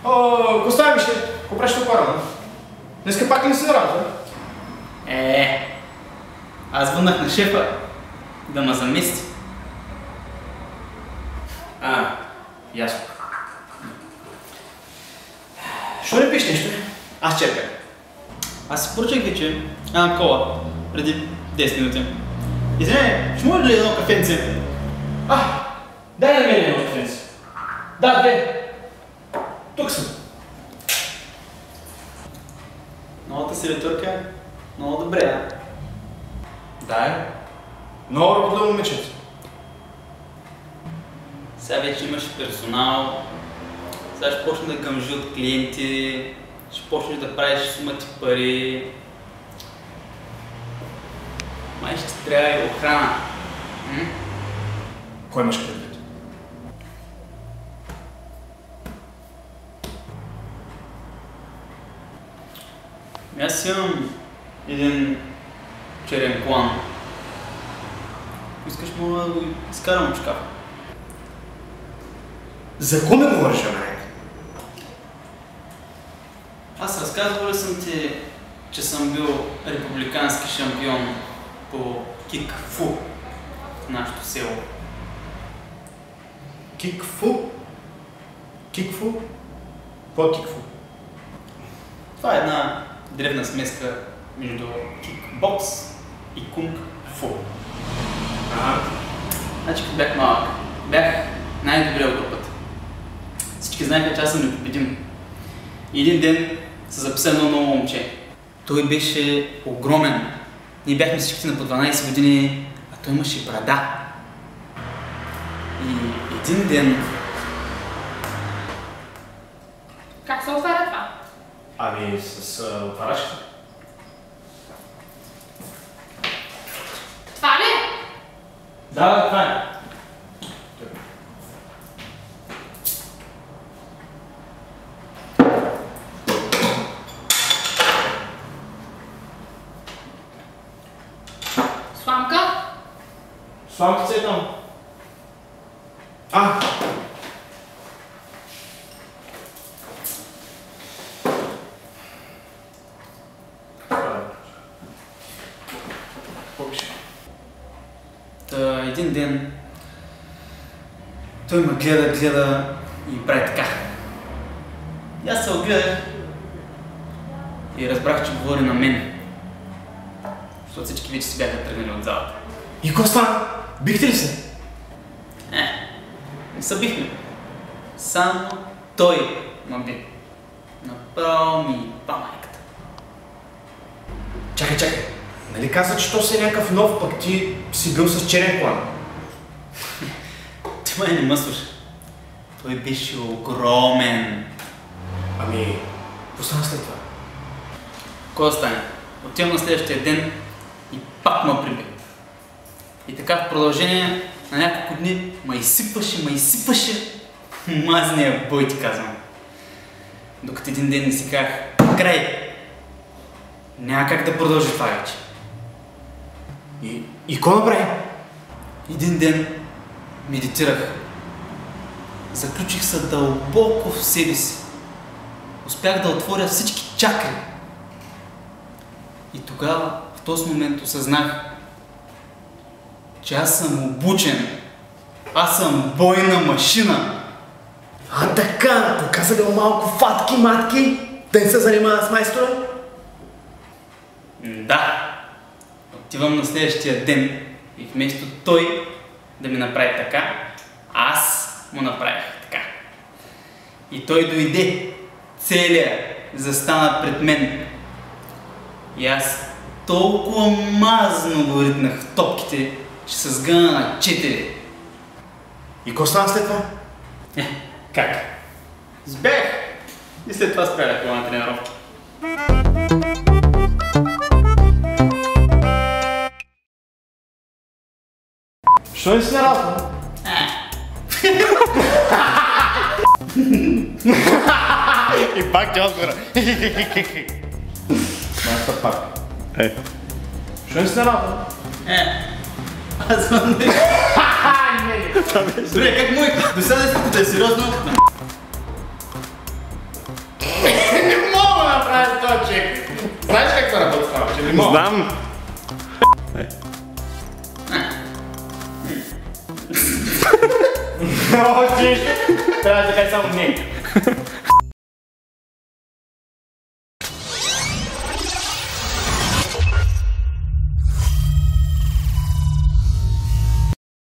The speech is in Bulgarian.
Какво става, Мише? Какво правиш толкова рано? Днеска пак ли не си на работа? Аз върнах на шефа да ме замести. Ясно. Що не пиш нещо? Аз черпя. Аз си поръчах вече една кола преди 10 минути. Извиня, ще може ли едно кафенце? Дай на мен едно кафенце. Да, две. Тук съм. Новата си ретурка много добре, Да, много работливо момичето. Сега вече имаш персонал, сега ще почне да гъмжи от клиенти, ще почнеш да правиш сумати пари. Май ще ти трябва и охрана. Кой имаш предвид? Аз имам един черен план. Искаш мога да го изкарам от шкафа. За кого ме говориш, Америк? Аз разказвал ли съм ти, че съм бил републикански шампион по кик-фу в нашото село? Кик-фу? Кик-фу? Какво е кик-фу? Това е една древна смеска между кикбокс и кунг-фу. Значи като бях малък, бях най-добре от групата. Всички знаеха, че аз съм непобедим. И един ден се записа едно ново момче. Той беше огромен. Ние бяхме всичките на по 12 години, а той имаше брада. И един ден... Как се отваря това? Ами с отварачката. Това ли? Да, това е. Сламка? Сламката е там. Един ден той ме гледа и прави така. И аз се огледах и разбрах, че говори на мен. Защото всички вече си бяха тръгнали от залата. И какво стана? Бихте ли се? Не се бихме. Само той ме би. Направо ми ба майката. Чакай. Нали каза, че то си е някакъв нов, пък ти си бил с черен план? Ти май не ме слуша. Той беше огромен. Ами, какво стана след това? Кой стане? Отивам на следващия ден и пак ме приби. И така в продължение на няколко дни ме изсипваше мазния бой, ти казвам. Докато един ден не си казах, край! Няма как да продължи това вече. И какво направи? Един ден медитирах. Заключих се дълбоко в себе си. Успях да отворя всички чакри. И тогава, в този момент осъзнах, че аз съм обучен. Аз съм бойна машина. Така, показали малко фатки-матки, да не се занимава с майстора? Да. Отивам на следващия ден и вместо той да ми направи така, аз му направих така. И той дойде, целият застана пред мен. И аз толкова мазно го ритнах в топките, че се сгъна на 4. И какво стана след това? Как? Сбех! И след това спря да ходя на тренировки. Що не си на работа? И пак ти отгора. Майста пак. Що не си на работа? Аз съм не. Добре, как му е? До сега да е сериозно. станъчек. Знаеш как се работи станъчек? Не мога. Знам. Трябва да кажа само не.